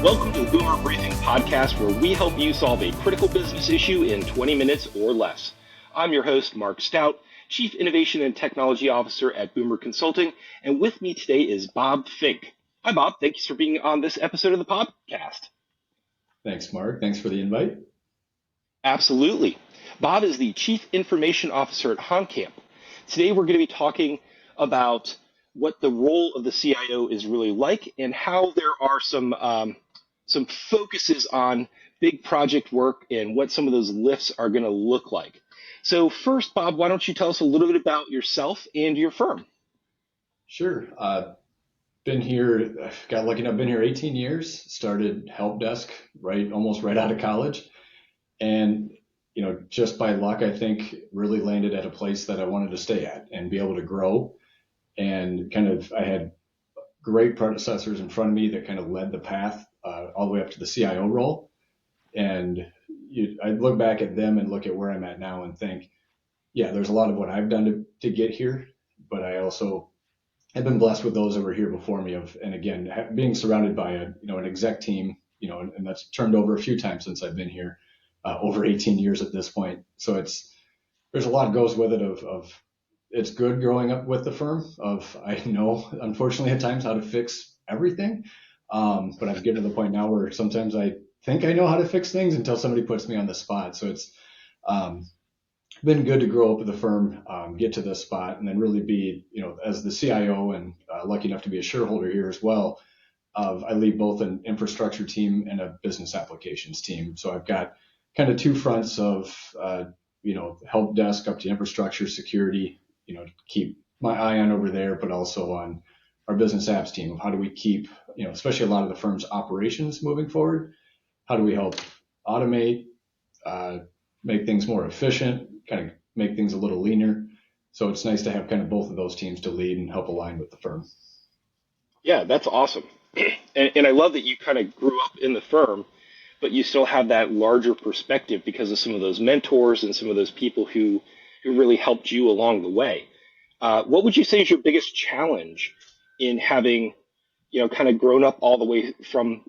Welcome to the Boomer Briefing Podcast, where we help you solve a critical business issue in 20 minutes or less. I'm your host, Marc Staut, Chief Innovation and Technology Officer at Boomer Consulting, and with me today is Bob Fink. Hi, Bob. Thanks for being on this episode of the podcast. Thanks, Mark. Thanks for the invite. Absolutely. Bob is the Chief Information Officer at HonCamp. Today, we're going to be talking about what the role of the CIO is really like and how there are some focuses on big project work and what some of those lifts are going to look like. So first, Bob, why don't you tell us a little bit about yourself and your firm? Sure. Been here, got lucky enough, been here 18 years, started help desk almost right out of college. And, just by luck, I think really landed at a place that I wanted to stay at and be able to grow. And I had great predecessors in front of me that kind of led the path all the way up to the CIO role. And I look back at them and look at where I'm at now and think, yeah, there's a lot of what I've done to get here, but I also have been blessed with those that were here before me and again, being surrounded by an exec team, and that's turned over a few times since I've been here, over 18 years at this point. So there's a lot goes with it of it's good growing up with the firm I know, unfortunately, at times how to fix everything. But I've getting to the point now where sometimes I think I know how to fix things until somebody puts me on the spot. So it's been good to grow up with the firm, get to this spot, and then really be, as the CIO and lucky enough to be a shareholder here as well. I lead both an infrastructure team and a business applications team. So I've got kind of two fronts of, help desk up to infrastructure security, to keep my eye on over there, but also on our business apps team of how do we keep, especially a lot of the firm's operations moving forward. How do we help automate, make things more efficient, kind of make things a little leaner. So it's nice to have kind of both of those teams to lead and help align with the firm. Yeah, that's awesome. And I love that you kind of grew up in the firm, but you still have that larger perspective because of some of those mentors and some of those people who really helped you along the way. What would you say is your biggest challenge in having, kind of grown up all the way from,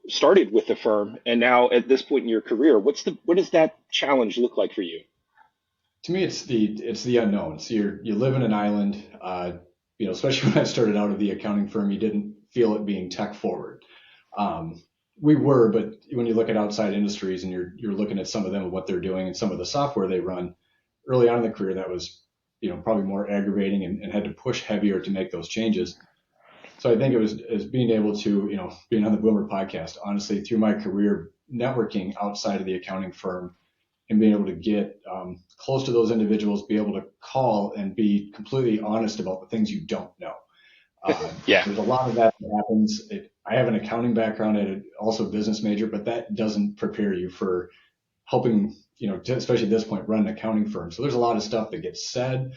started with the firm and now at this point in your career? What does that challenge look like for you? To me, it's the unknown. So you live in an island. Especially when I started out at the accounting firm, you didn't feel it being tech forward. We were, but when you look at outside industries and you're looking at some of them and what they're doing and some of the software they run early on in the career, that was probably more aggravating and had to push heavier to make those changes. So I think it was being able to, being on the Boomer podcast, honestly, through my career, networking outside of the accounting firm and being able to get close to those individuals, be able to call and be completely honest about the things you don't know. Yeah. There's a lot of that happens. I have an accounting background and also a business major, but that doesn't prepare you for helping, especially at this point, run an accounting firm. So there's a lot of stuff that gets said,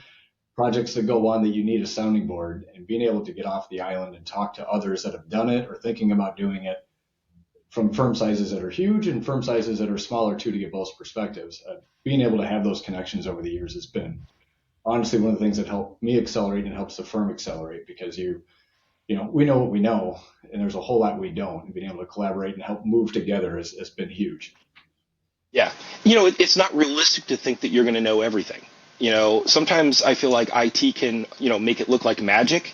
projects that go on that you need a sounding board, and being able to get off the island and talk to others that have done it or thinking about doing it from firm sizes that are huge and firm sizes that are smaller too, to get both perspectives. Being able to have those connections over the years has been honestly one of the things that helped me accelerate and helps the firm accelerate, because we know what we know and there's a whole lot we don't, and being able to collaborate and help move together has been huge. Yeah. It's not realistic to think that you're going to know everything. Sometimes I feel like IT can, make it look like magic.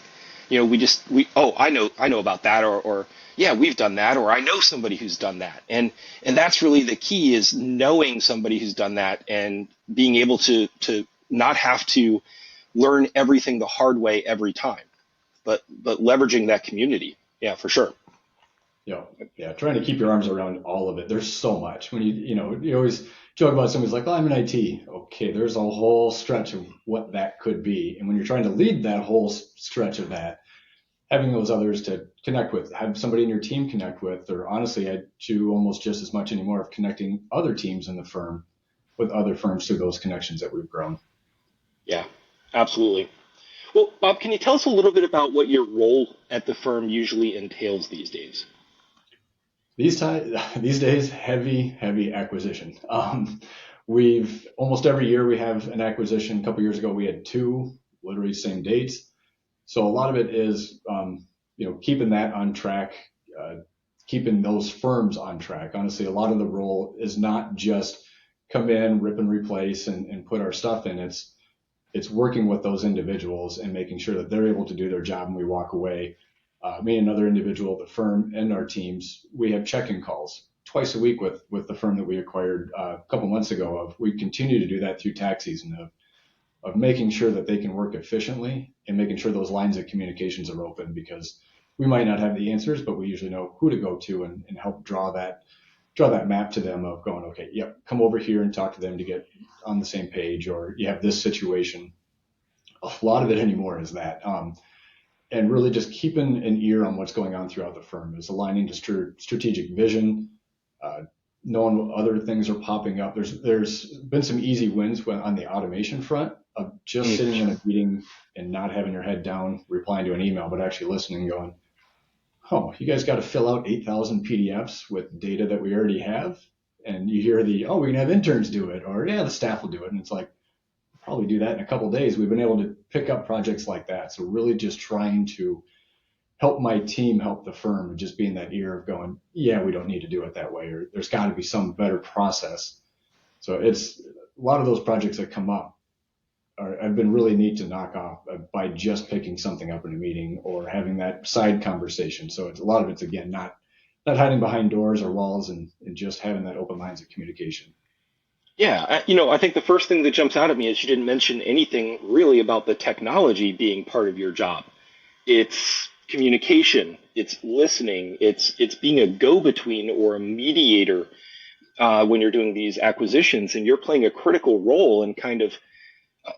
I know about that, or yeah, we've done that, or I know somebody who's done that. And that's really the key, is knowing somebody who's done that and being able to not have to learn everything the hard way every time, but leveraging that community. Yeah, for sure. Yeah, trying to keep your arms around all of it. There's so much. When you always joke about somebody's like, oh, I'm in IT. Okay, there's a whole stretch of what that could be. And when you're trying to lead that whole stretch of that, having those others to connect with, have somebody in your team connect with, or honestly, I do almost just as much anymore of connecting other teams in the firm with other firms through those connections that we've grown. Yeah, absolutely. Well, Bob, can you tell us a little bit about what your role at the firm usually entails these days? These days, heavy acquisition. We've almost every year we have an acquisition. A couple years ago, we had two, literally same dates. So a lot of it is, keeping that on track, keeping those firms on track. Honestly, a lot of the role is not just come in, rip and replace and put our stuff in. It's working with those individuals and making sure that they're able to do their job and we walk away. Me and another individual, the firm and our teams, we have check-in calls twice a week with the firm that we acquired a couple months ago. We continue to do that through tax season of making sure that they can work efficiently and making sure those lines of communications are open, because we might not have the answers, but we usually know who to go to and help draw that map to them of going, okay, yep, come over here and talk to them to get on the same page, or you have this situation. A lot of it anymore is that. And really just keeping an ear on what's going on throughout the firm, is aligning to strategic vision, knowing what other things are popping up. There's been some easy wins on the automation front of just sitting in a meeting and not having your head down replying to an email, but actually listening and going, oh, you guys got to fill out 8,000 PDFs with data that we already have. And you hear we can have interns do it, or yeah, the staff will do it. And it's like, probably do that in a couple of days. We've been able to pick up projects like that. So really just trying to help my team help the firm, and just being that ear of going, yeah, we don't need to do it that way, or there's got to be some better process. So it's a lot of those projects that come up have been really neat to knock off by just picking something up in a meeting or having that side conversation. So a lot of it's, again, not hiding behind doors or walls, and just having that open lines of communication. Yeah, I think the first thing that jumps out at me is you didn't mention anything really about the technology being part of your job. It's communication, it's listening, it's being a go-between or a mediator when you're doing these acquisitions, and you're playing a critical role in kind of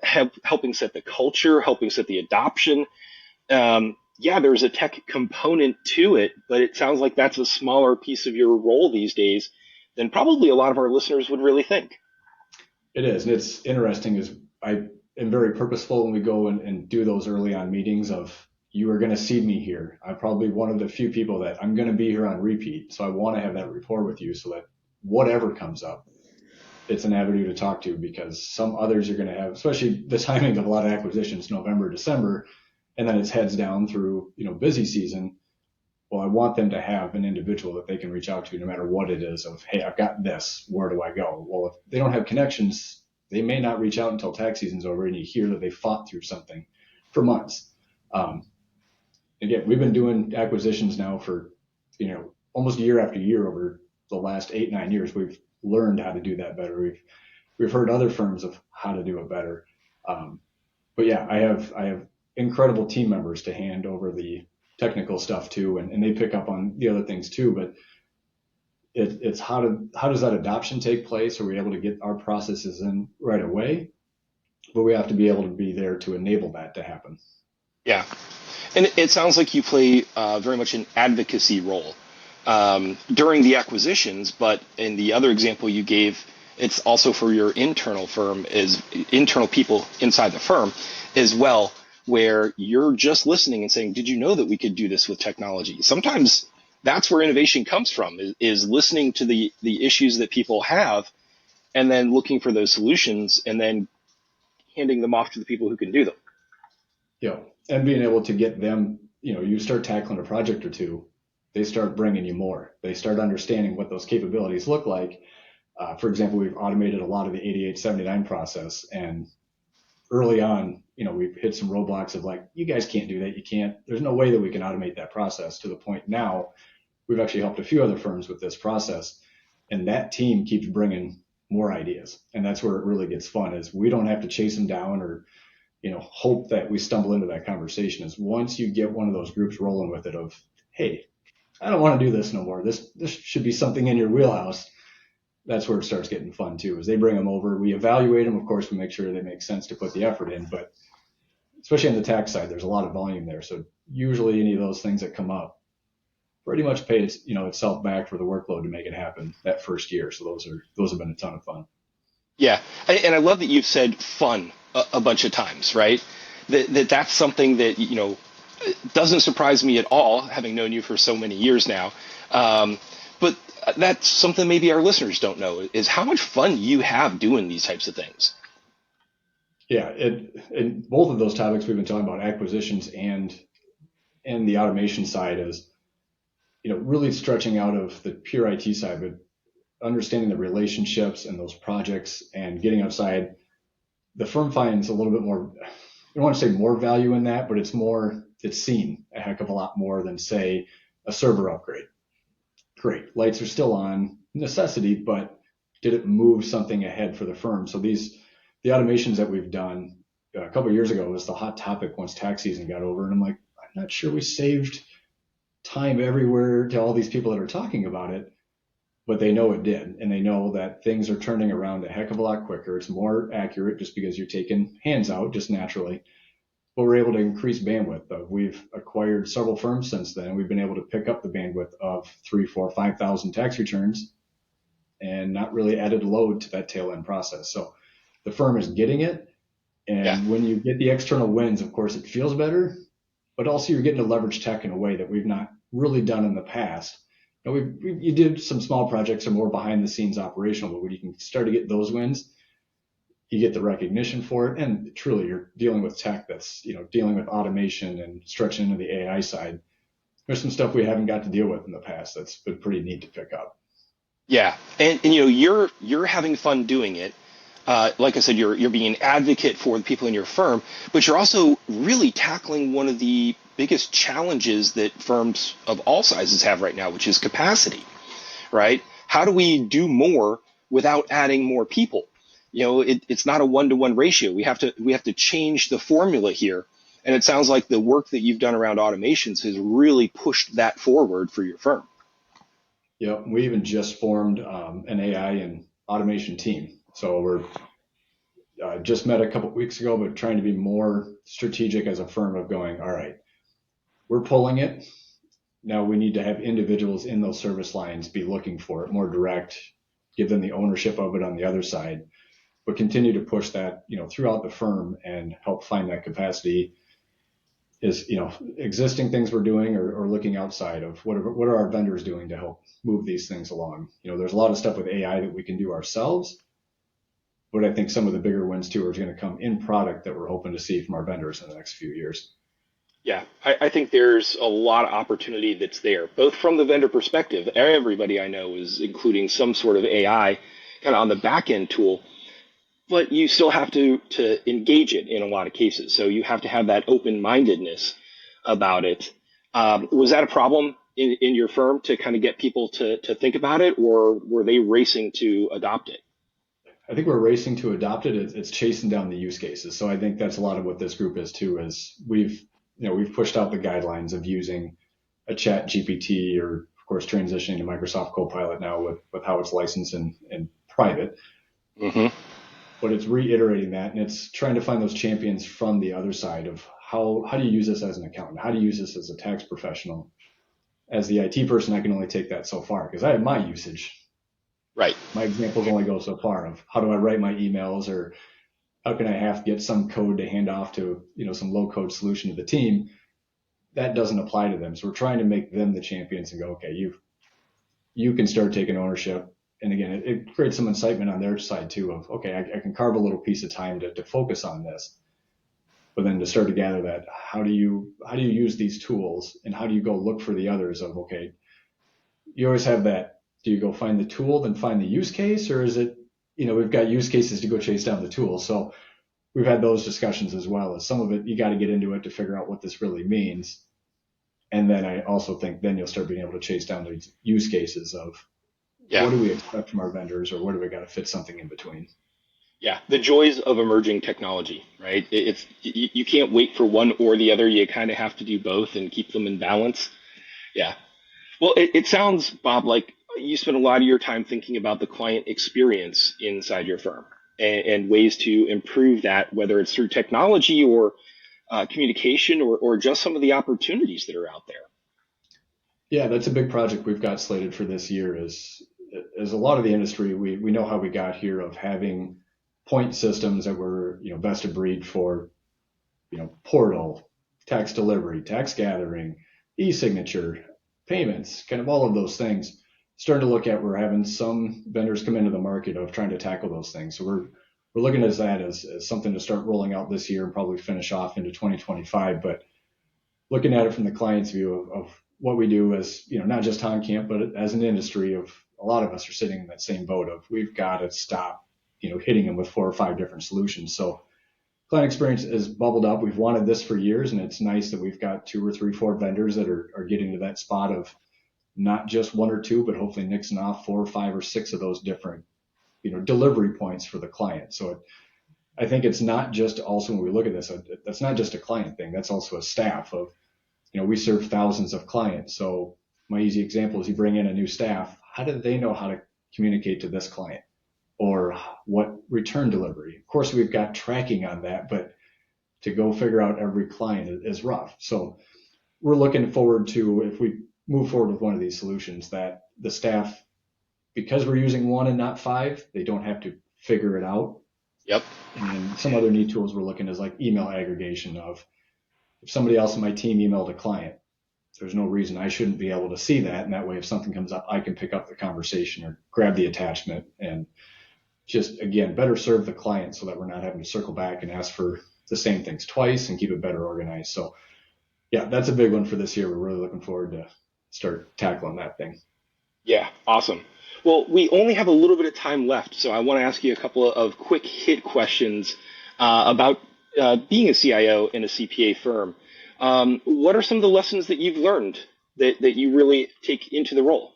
helping set the culture, helping set the adoption. Yeah, there's a tech component to it, but it sounds like that's a smaller piece of your role these days than probably a lot of our listeners would really think. It is. And it's interesting, is I am very purposeful when we go and do those early on meetings of, you are going to see me here. I'm probably one of the few people that I'm going to be here on repeat. So I want to have that rapport with you so that whatever comes up, it's an avenue to talk to, because some others are going to have, especially the timing of a lot of acquisitions, November, December, and then it's heads down through, busy season. Well, I want them to have an individual that they can reach out to no matter what it is of, hey, I've got this, where do I go? Well, if they don't have connections, they may not reach out until tax season's over and you hear that they fought through something for months. Again, we've been doing acquisitions now for, almost year after year over the last 8-9 years. We've learned how to do that better. We've heard other firms of how to do it better. But yeah, I have incredible team members to hand over the technical stuff too, and they pick up on the other things too. But it's how does that adoption take place? Are we able to get our processes in right away? But we have to be able to be there to enable that to happen. Yeah, and it sounds like you play very much an advocacy role during the acquisitions, but in the other example you gave, it's also for your internal firm, is internal people inside the firm as well, where you're just listening and saying, did you know that we could do this with technology? Sometimes that's where innovation comes from, is listening to the issues that people have and then looking for those solutions and then handing them off to the people who can do them. Yeah, and being able to get them, you start tackling a project or two, they start bringing you more. They start understanding what those capabilities look like. For example, we've automated a lot of the 8879 process, and early on, we've hit some roadblocks of like, you guys can't do that. You can't, there's no way that we can automate that process, to the point now we've actually helped a few other firms with this process, and that team keeps bringing more ideas. And that's where it really gets fun, is we don't have to chase them down or, hope that we stumble into that conversation. Is once you get one of those groups rolling with it of, hey, I don't want to do this no more. This should be something in your wheelhouse. That's where it starts getting fun too, is they bring them over. We evaluate them. Of course, we make sure they make sense to put the effort in, but especially on the tax side, there's a lot of volume there. So usually any of those things that come up pretty much pay itself back for the workload to make it happen that first year. So those have been a ton of fun. Yeah. And I love that you've said fun a bunch of times, right? That's something that, doesn't surprise me at all, having known you for so many years now. But that's something maybe our listeners don't know, is how much fun you have doing these types of things. Yeah, in both of those topics we've been talking about, acquisitions and the automation side, is, really stretching out of the pure IT side, but understanding the relationships and those projects and getting outside, the firm finds a little bit more, I don't want to say more value in that, but it's seen a heck of a lot more than, say, a server upgrade. Great, lights are still on, necessity, but did it move something ahead for the firm? So the automations that we've done a couple of years ago was the hot topic once tax season got over. And I'm like, I'm not sure we saved time everywhere to all these people that are talking about it, but they know it did. And they know that things are turning around a heck of a lot quicker. It's more accurate just because you're taking hands out just naturally. But we're able to increase bandwidth. We've acquired several firms since then. We've been able to pick up the bandwidth of 3, 4, 5,000 tax returns and not really added load to that tail end process. So the firm is getting it. And when you get the external wins, of course, it feels better, but also you're getting to leverage tech in a way that we've not really done in the past. You did some small projects or more behind the scenes operational, but when you can start to get those wins, you get the recognition for it. And truly you're dealing with tech that's, dealing with automation and stretching into the AI side. There's some stuff we haven't got to deal with in the past that's been pretty neat to pick up. Yeah. And you're having fun doing it. Like I said, you're being an advocate for the people in your firm, but you're also really tackling one of the biggest challenges that firms of all sizes have right now, which is capacity, right? How do we do more without adding more people? It's not a 1-to-1 ratio. We have to change the formula here. And it sounds like the work that you've done around automations has really pushed that forward for your firm. Yeah, we even just formed an AI and automation team. So we're just met a couple of weeks ago, but trying to be more strategic as a firm of going, all right, we're pulling it. Now we need to have individuals in those service lines be looking for it more direct, give them the ownership of it on the other side, but continue to push that, throughout the firm and help find that capacity is, existing things we're doing or looking outside of what are our vendors doing to help move these things along. There's a lot of stuff with AI that we can do ourselves, but I think some of the bigger wins too are going to come in product that we're hoping to see from our vendors in the next few years. Yeah, I think there's a lot of opportunity that's there, both from the vendor perspective. Everybody I know is including some sort of AI kind of on the back end tool, but you still have to engage it in a lot of cases. So you have to have that open-mindedness about it. Was that a problem in your firm to kind of get people to think about it, or were they racing to adopt it? I think we're racing to adopt it. It's chasing down the use cases. So I think that's a lot of what this group is too, is we've pushed out the guidelines of using a chat GPT or of course transitioning to Microsoft Copilot now with how it's licensed and private. Mm-hmm. But it's reiterating that, and it's trying to find those champions from the other side of how do you use this as an accountant? How do you use this as a tax professional? As the IT person, I can only take that so far because I have my usage. Right. My examples only go so far of how do I write my emails, or how can I have to get some code to hand off to, some low code solution to the team. That doesn't apply to them. So we're trying to make them the champions and go, okay, you can start taking ownership. And again, it creates some incitement on their side too of, okay, I can carve a little piece of time to focus on this, but then to start to gather that, how do you use these tools and how do you go look for the others of, okay, you always have that, do you go find the tool, then find the use case, or is it, we've got use cases to go chase down the tool. So we've had those discussions as well as some of it, you got to get into it to figure out what this really means. And then I also think then you'll start being able to chase down these use cases of, what do we expect from our vendors, or where do we got to fit something in between? Yeah, the joys of emerging technology, right? You can't wait for one or the other. You kind of have to do both and keep them in balance. Yeah. Well, it sounds, Bob, like you spend a lot of your time thinking about the client experience inside your firm and ways to improve that, whether it's through technology or communication or just some of the opportunities that are out there. Yeah, that's a big project we've got slated for this year. As a lot of the industry, we know how we got here of having point systems that were, best of breed for, portal, tax delivery, tax gathering, e-signature, payments, kind of all of those things. Starting to look at, we're having some vendors come into the market of trying to tackle those things. So we're looking at that as something to start rolling out this year and probably finish off into 2025. But looking at it from the client's view of what we do is, not just on camp, but as an industry of a lot of us are sitting in that same boat of we've got to stop, hitting them with 4 or 5 different solutions. So client experience has bubbled up. We've wanted this for years, and it's nice that we've got 2 or 3, 4 vendors that are getting to that spot of not just 1 or 2, but hopefully nixing off 4 or 5 or 6 of those different, delivery points for the client. So I think it's not just also when we look at this, that's not just a client thing. That's also a staff of, we serve thousands of clients. So my easy example is you bring in a new staff. How do they know how to communicate to this client or what return delivery? Of course, we've got tracking on that, but to go figure out every client is rough. So we're looking forward to, if we move forward with one of these solutions, that the staff, because we're using 1 and not 5, they don't have to figure it out. Yep. And some other neat tools we're looking is like email aggregation of, if somebody else in my team emailed a client, there's no reason I shouldn't be able to see that. And that way, if something comes up, I can pick up the conversation or grab the attachment and just, again, better serve the client so that we're not having to circle back and ask for the same things twice and keep it better organized. So yeah, that's a big one for this year. We're really looking forward to start tackling that thing. Yeah, awesome. Well, we only have a little bit of time left, so I want to ask you a couple of quick hit questions about being a CIO in a CPA firm. What are some of the lessons that you've learned that you really take into the role?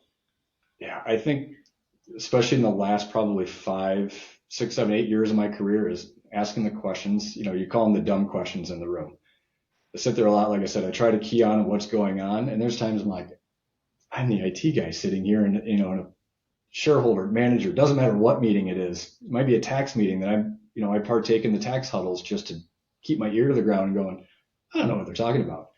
Yeah, I think especially in the last probably 5, 6, 7, 8 years of my career is asking the questions. You call them the dumb questions in the room. I sit there a lot. Like I said, I try to key on what's going on. And there's times I'm like, I'm the IT guy sitting here and, in a shareholder manager, doesn't matter what meeting it is. It might be a tax meeting that I partake in the tax huddles just to keep my ear to the ground and going, I don't know what they're talking about.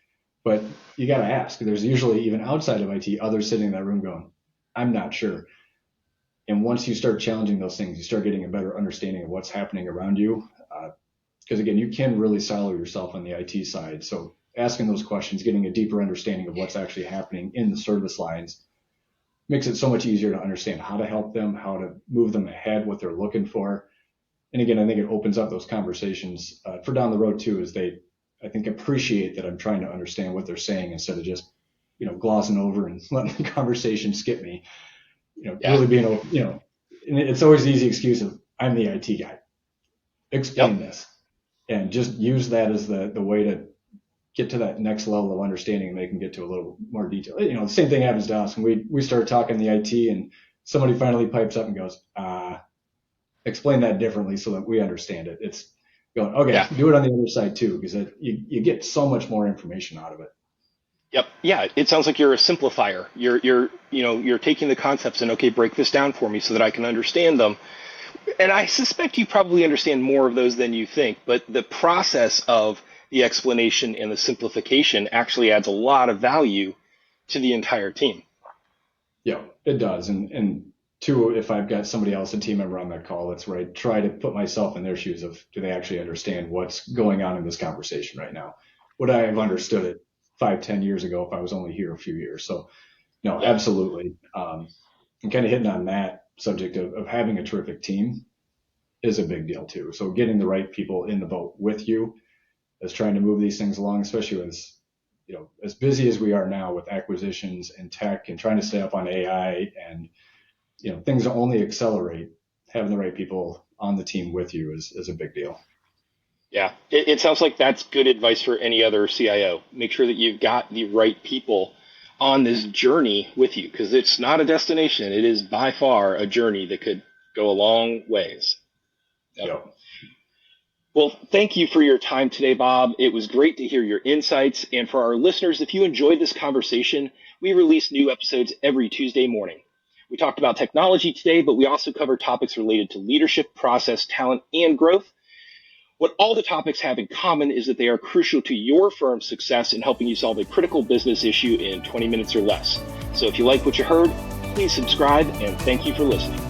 But you got to ask. There's usually, even outside of IT, others sitting in that room going, I'm not sure. And once you start challenging those things, you start getting a better understanding of what's happening around you. Because again, you can really silo yourself on the IT side. So asking those questions, getting a deeper understanding of what's actually happening in the service lines makes it so much easier to understand how to help them, how to move them ahead, what they're looking for. And again, I think it opens up those conversations for down the road too, as they, I think, appreciate that I'm trying to understand what they're saying instead of just, glossing over and letting the conversation skip me. Really being, and it's always the easy excuse of, I'm the IT guy. Explain this. And just use that as the way to get to that next level of understanding, and they can get to a little more detail. The same thing happens to us when we start talking the IT and somebody finally pipes up and goes, explain that differently so that we understand it. It's going, okay, do it on the other side too, because you get so much more information out of it. Yep. Yeah. It sounds like you're a simplifier. You're taking the concepts and, okay, break this down for me so that I can understand them. And I suspect you probably understand more of those than you think, but the process of the explanation and the simplification actually adds a lot of value to the entire team. Yeah, it does. And two, if I've got somebody else, a team member on that call, that's where I try to put myself in their shoes of, do they actually understand what's going on in this conversation right now? Would I have understood it 5, 10 years ago if I was only here a few years? So no, absolutely. And kind of hitting on that subject of having a terrific team is a big deal too. So getting the right people in the boat with you as trying to move these things along, especially as busy as we are now with acquisitions and tech and trying to stay up on AI and, things only accelerate. Having the right people on the team with you is a big deal. Yeah, it sounds like that's good advice for any other CIO. Make sure that you've got the right people on this journey with you, because it's not a destination. It is by far a journey that could go a long ways. Yep. Well, thank you for your time today, Bob. It was great to hear your insights. And for our listeners, if you enjoyed this conversation, we release new episodes every Tuesday morning. We talked about technology today, but we also cover topics related to leadership, process, talent, and growth. What all the topics have in common is that they are crucial to your firm's success in helping you solve a critical business issue in 20 minutes or less. So if you like what you heard, please subscribe, and thank you for listening.